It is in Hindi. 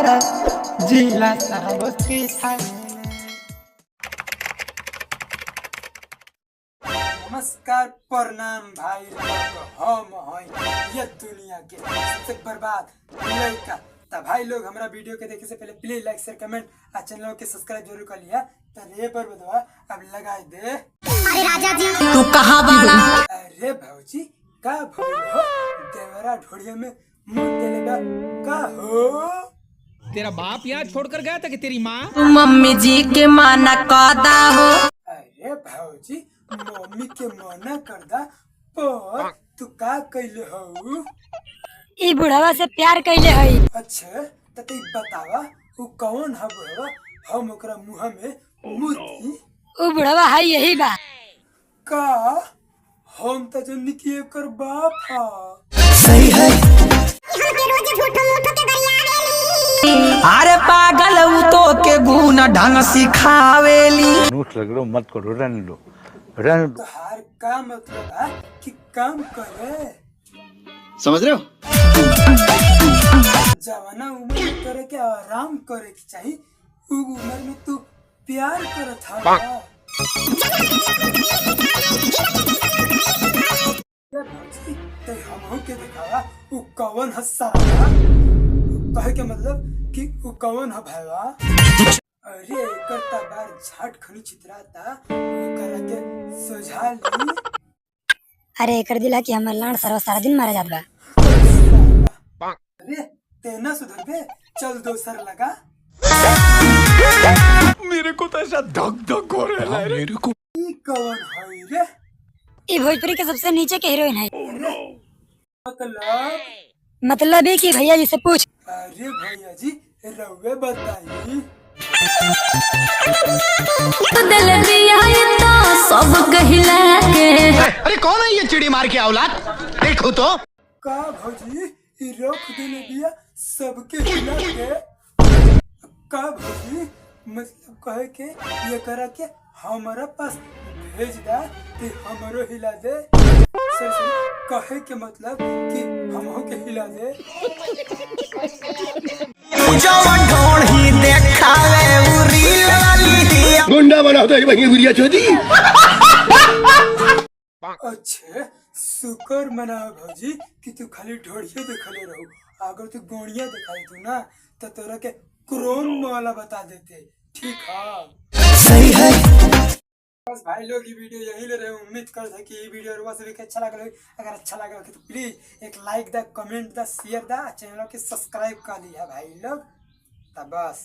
जिला साबती था। नमस्कार प्रणाम भाई लोग, हम हैं ये दुनिया के सबसे बर्बाद लड़का। तो भाई लोग हमारा वीडियो के देखे से पहले प्लीज लाइक शेयर कमेंट और चैनल के सब्सक्राइब जरूर कर लिया। तो रे पर बदवा अब लगा दे। अरे राजा जी तू कहाँ बाड़ा? अरे भौजी का भौल हो देवरा ढोड़िया में मुंह देले बा का हो? तेरा बाप यहाँ छोड़कर गया था कि तेरी माँ? तू मम्मी जी के माना कदा हो। अरे भौजी मम्मी के मना कर दा पर तू का कइले हो? ई बुढ़वा से प्यार कैले हई। अच्छा तो तू बतावा वो कौन है बुढ़वा? हम ओकरा मुंह में मुर्गी ऊ बुढ़वा हई यही बा। का हम तो जन्नी की एकर बाप हा। सही है। अरे पागल ऊ तो के गुण ढंग सिखावेली। नोट लग रहा मत करो, रहने दो रहने दो। तोहार का मतलब है कि काम करे? समझ रहे हो? जवाना उम्र में करे के आराम करे के चाहिए, उ उम्र में तू प्यार करत था। तो हमहू के दिखावा उ कौन हस्सा कहे के मतलब कि उ कौन है भाईवा? अरे एकर तबार झाट खनी चितराता ओकरा के सुझा ली। अरे एकर दिला कि हमर लाड़ सरवा सारा दिन मारा जात बा। अरे तेना सुधर बे, चल दोसर लगा। मेरे को तो ऐसा धक धक हो रहा है। मेरे को ई कौन है रे? ई भोजपुरी के सबसे नीचे के हीरोइन है। मतलब ये कि भैया जी से पूछ। अरे भैया जी रउवे बताई। सब कहिला के अरे कौन है ये चिड़ी मार के औलाद? देखो तो। का भौजी ई रख देले दिया सबके हिला के? का भौजी मतलब कहे के ये करा के हमारा पास भेज दा ते हमरो हिला दे। सर कहे के मतलब कि हमहो के हिला दे। जवन ढोढ़ी देखावे उ रील वाली गुंडा बना दो वही गुड़िया चोदी। अच्छे शुक्र मना भौजी कि तू खाली ढोड़िया दिखले रहो। अगर तू गोड़िया दिखाई तू ना तो तोरा के क्रोम वाला बता देते। ठीक है सही है। बस भाई लोग ये वीडियो यही ले रहे। उम्मीद कर था कि ये वीडियो सभी को अच्छा लगा। अगर अच्छा लगा तो प्लीज एक लाइक दा, कमेंट दा, शेयर दा, चैनल के सब्सक्राइब कर लिया भाई लोग। तब बस।